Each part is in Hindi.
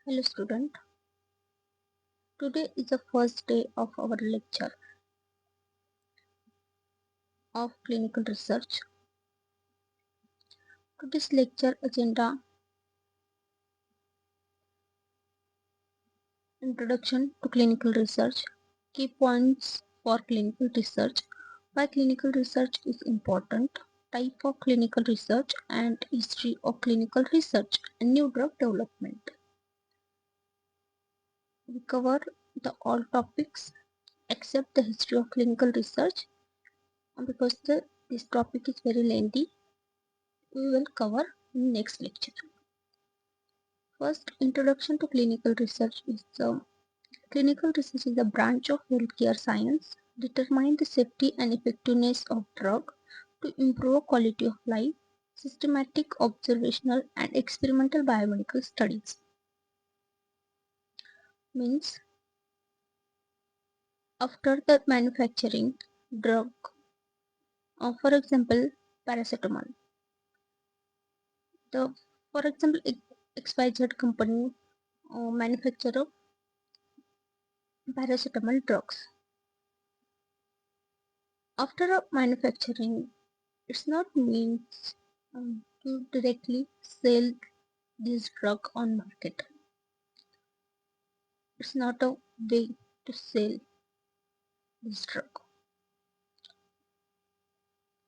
Hello student, today is the first day of our lecture of clinical research. Today's lecture agenda: Introduction to clinical research, key points for clinical research, why clinical research is important, type of clinical research and history of clinical research and new drug development. We cover all topics except the history of clinical research because this topic is very lengthy. We will cover in next lecture. First, introduction to clinical research is clinical research is a branch of healthcare science determine the safety and effectiveness of drug to improve quality of life, systematic observational and experimental biomedical studies. Means after the manufacturing drug, for example, paracetamol. The for example, XYZ company manufacture paracetamol drugs. After manufacturing, it's not means to directly sell this drug on market. It's not a way to sell this drug.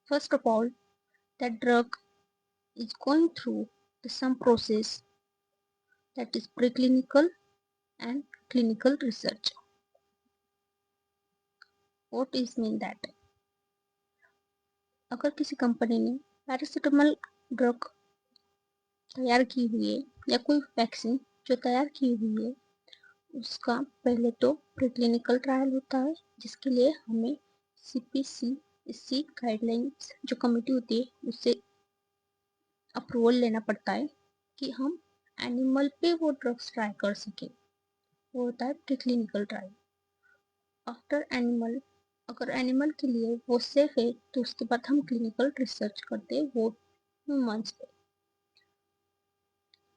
First of all, that drug is going through some process that is preclinical and clinical research. What is mean that? अगर किसी कंपनी ने पैरासिटामोल ड्रग तैयार की हुई है या कोई वैक्सीन जो तैयार की हुई है, उसका पहले तो प्रीक्लिनिकल ट्रायल होता है जिसके लिए हमें CPC गाइडलाइंस जो कमेटी होती है उससे अप्रूवल लेना पड़ता है कि हम एनिमल पे वो ड्रग्स ट्राई कर सके. वो होता है प्रीक्लिनिकल ट्रायल. आफ्टर एनिमल, अगर एनिमल के लिए वो सेफ है तो उसके बाद हम क्लिनिकल रिसर्च करते हैं वो ह्यूमन्स पे.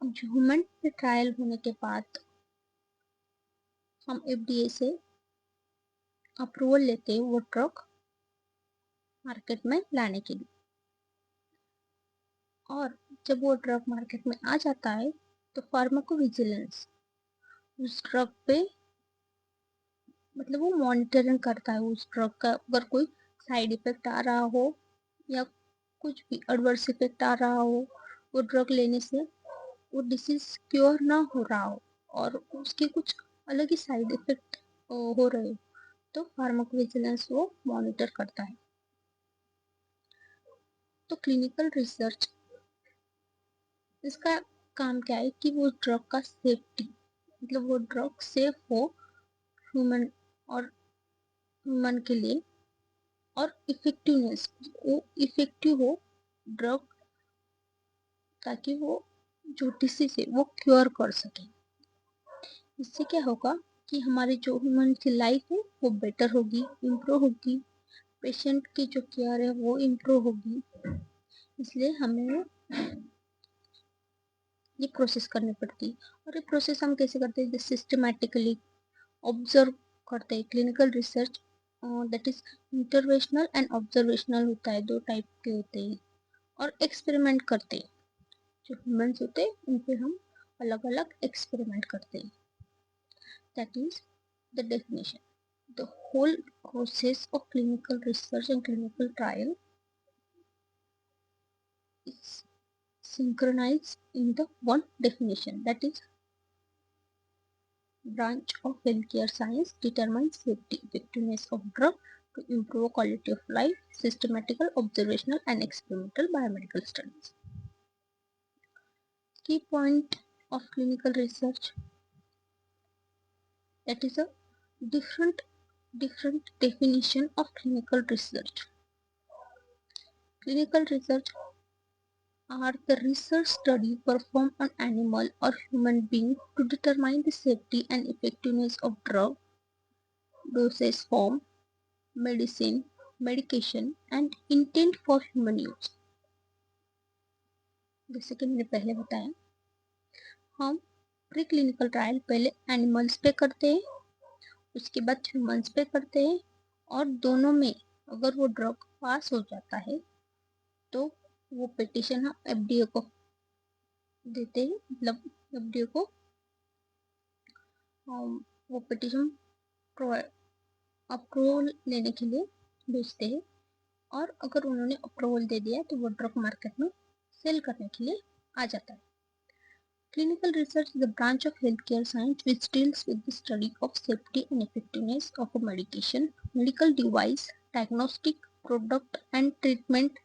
ह्यूमन पे ट्रायल होने के बाद हम FDA से अप्रूवल लेते हैं वो ड्रग मार्केट में लाने के लिए. और जब वो ड्रग मार्केट में आ जाता है तो फार्माकोविजिलेंस उस ड्रग पे मतलब वो मॉनिटरिंग करता है उस ड्रग का. अगर कोई साइड इफेक्ट आ रहा हो या कुछ भी एडवर्स इफेक्ट आ रहा हो, वो ड्रग लेने से वो डिसीज क्योर ना हो रहा हो और उसके कुछ अलग ही साइड इफेक्ट हो रहे हो, तो फार्माकोविजिलेंस वो मॉनिटर करता है. तो क्लिनिकल रिसर्च इसका काम क्या है कि वो ड्रग का सेफ्टी मतलब वो ड्रग सेफ हो ह्यूमन और ह्यूमन के लिए और इफेक्टिवनेस वो इफेक्टिव हो ड्रग ताकि वो जो डिसीज है वो क्योर कर सके. इससे क्या होगा कि हमारी जो ह्यूमन की लाइफ है वो बेटर होगी, इम्प्रूव होगी, पेशेंट की जो केयर है वो इम्प्रूव होगी. इसलिए हमें ये प्रोसेस करनी पड़ती है. और ये प्रोसेस हम कैसे करते हैं? सिस्टमैटिकली ऑब्जर्व करते हैं. Clinical research that is interventional and observational होता है, दो टाइप के होते हैं. और एक्सपेरिमेंट करते हैं. जो ह्यूमन्स होते हैं उन पे हम अलग अलग एक्सपेरिमेंट करते हैं. That is the definition. The whole process of clinical research and clinical trial is synchronized in the one definition, that is branch of healthcare science determines safety effectiveness of drug to improve quality of life, systematical observational and experimental biomedical studies. Key point of clinical research, that is a different definition of clinical research. Clinical research are the research study performed on animal or human being to determine the safety and effectiveness of drug, dosage form, medicine, medication and intent for human use. जैसे कि मैंने पहले बताया, हम प्री क्लिनिकल ट्रायल पहले एनिमल्स पे करते हैं, उसके बाद ह्यूमंस पे करते हैं, और दोनों में अगर वो ड्रग पास हो जाता है तो वो पिटिशन हम एफडीए को देते हैं, मतलब एफडीए को वो पिटिशन अप्रूवल लेने के लिए भेजते हैं, और अगर उन्होंने अप्रूवल दे दिया तो वो ड्रग मार्केट में सेल करने के लिए आ जाता है। Clinical research is a branch of healthcare science which deals with the study of safety and effectiveness of a medication, medical device, diagnostic product and treatment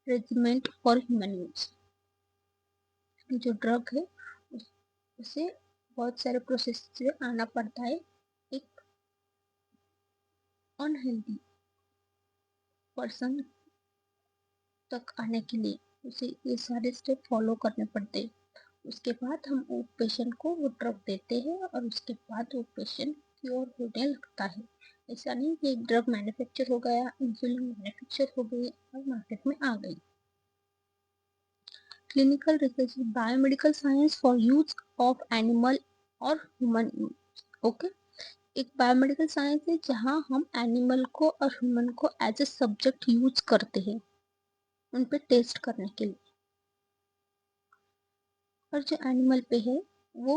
regimen for human use. जो ड्रग है उसे बहुत सारे प्रोसेस से आना पड़ता है एक अनहेल्दी पर्सन तक आने के लिए, उसे ये सारे स्टेप फॉलो करने पड़ते हैं। उसके बाद हम वो पेशेंट को वो ड्रग देते हैं और उसके बाद वो पेशेंट क्योर होने लगता है। ऐसा नहीं कि एक ड्रग मैन्युफैक्चर हो गया, इंसुलिन मैन्युफैक्चर हो गई और मार्केट में आ गई। Clinical research is biomedical science for use of animal और ह्यूमन यूज। ओके, एक बायोमेडिकल साइंस है जहाँ हम एनिमल को और ह्यूमन को एज ए सब्जेक्ट यूज करते हैं उन पे टेस्ट करने के लिए। और जो एनिमल पे है वो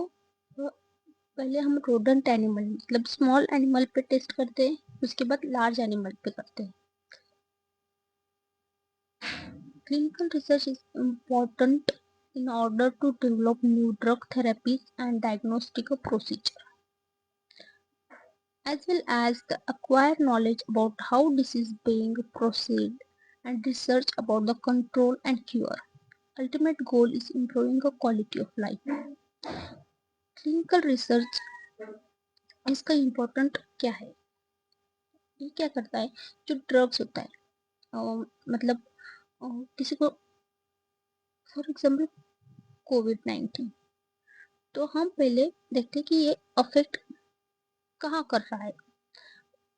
पहले हम रोडेंट एनिमल मतलब स्मॉल एनिमल पे टेस्ट करते हैं, उसके बाद लार्ज एनिमल पे करते हैं। Clinical research is important in order to develop new drug therapies and diagnostic procedure, as well as the acquire knowledge about how disease being proceed and research about the control and cure. Ultimate goal is improving the quality of life. Clinical research इसका इम्पोर्टेंट क्या है? ये क्या करता है? जो ड्रग्स होता है मतलब किसी को फॉर एग्जाम्पल कोविड-19, तो हम पहले देखते हैं कि ये अफेक्ट कहाँ कर रहा है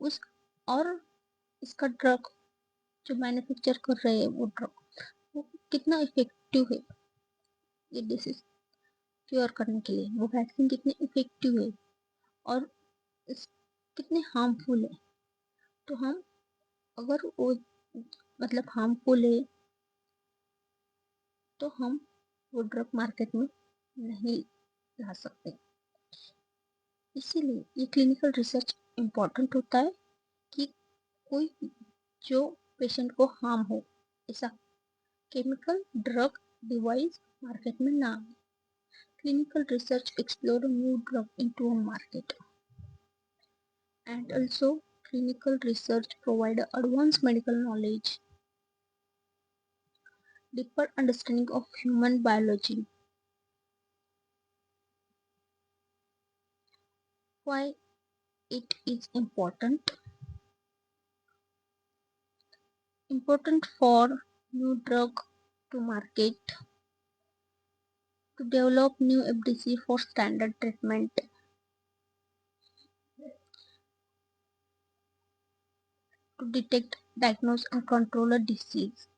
उस, और इसका ड्रग जो मैन्युफैक्चर कर रहे हैं वो ड्रग वो कितना इफेक्टिव है ये डिसीज क्योर करने के लिए, वो वैक्सीन कितनी इफेक्टिव है और इस कितने हार्मफुल है। तो हम अगर वो मतलब हार्मफुल है तो हम वो ड्रग मार्केट में नहीं ला सकते। इसीलिए ये क्लिनिकल रिसर्च इम्पोर्टेंट होता है कि कोई जो पेशेंट को हार्म हो ऐसा केमिकल ड्रग डिवाइस मार्केट में ना आए। Clinical research explore new drug into a market, and also clinical research provide advanced medical knowledge, deeper understanding of human biology. Why it is important? Important for new drug to market, to develop new FDC for standard treatment, to detect, diagnose and control a disease.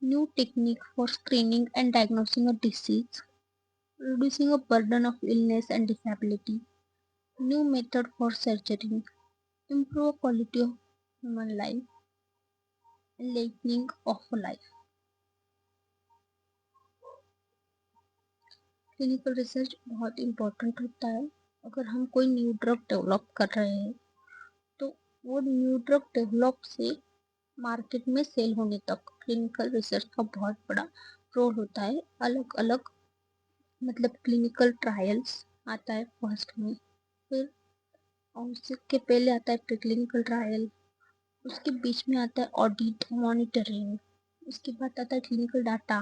New technique for screening and diagnosing a disease, reducing a burden of illness and disability. New method for surgery, improve quality of human life, lengthening of life. Clinical research बहुत इम्पोर्टेंट होता है। अगर हम कोई न्यू ड्रग डेवलप कर रहे हैं तो वो न्यू ड्रग डेवलप से मार्केट में सेल होने तक क्लिनिकल रिसर्च का बहुत बड़ा रोल होता है। अलग अलग मतलब क्लिनिकल ट्रायल्स आता है फर्स्ट में, फिर और उसके पहले आता है प्रीक्लिनिकल ट्रायल, उसके बीच में आता है ऑडिट मॉनिटरिंग, उसके बाद आता है क्लिनिकल डाटा,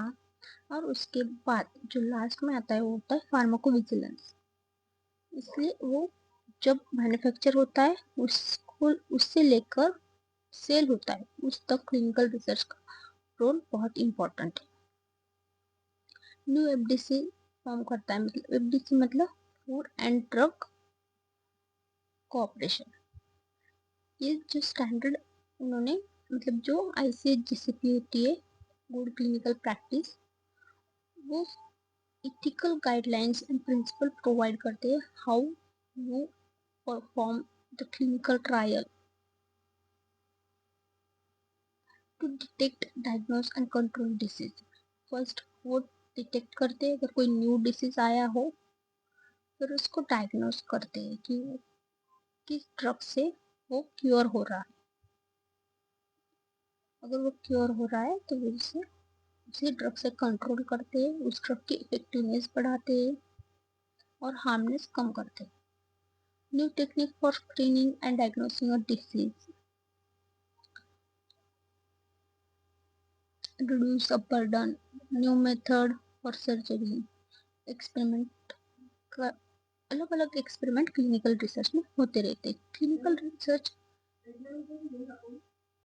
और उसके बाद जो लास्ट में आता है वो होता है फार्माकोविजिलेंस। इसलिए वो जब मैन्युफैक्चर होता है उसको उससे लेकर सेल होता है उस तक क्लिनिकल रिसर्च का रोल बहुत इम्पोर्टेंट है। न्यू एफडीसी फॉर्म करता है, मतलब एफडीसी मतलब फूड एंड ड्रग कोऑपरेशन। ये जो स्टैंडर्ड उन्होंने मतलब जो ICH-GCP होती है गुड क्लिनिकल प्रैक्टिस, वो ethical guidelines and principle provide करते हैं how you perform the clinical trial to detect diagnose and control disease. First वो डिटेक्ट करते हैं अगर कोई न्यू डिसीज आया हो, फिर उसको डायग्नोस करते हैं कि वो किस ड्रग से वो क्योर हो रहा है। अगर वो क्योर हो रहा है तो फिर उसी ड्रग से कंट्रोल करते हैं, उस ड्रग की इफेक्टिवनेस बढ़ाते हैं और हार्मनेस कम करते हैं। New technique for screening and diagnosing of disease, reduce a burden, new method और सर्जरी। एक्सपेरिमेंट का अलग अलग एक्सपेरिमेंट क्लिनिकल रिसर्च में होते रहते हैं। Clinical research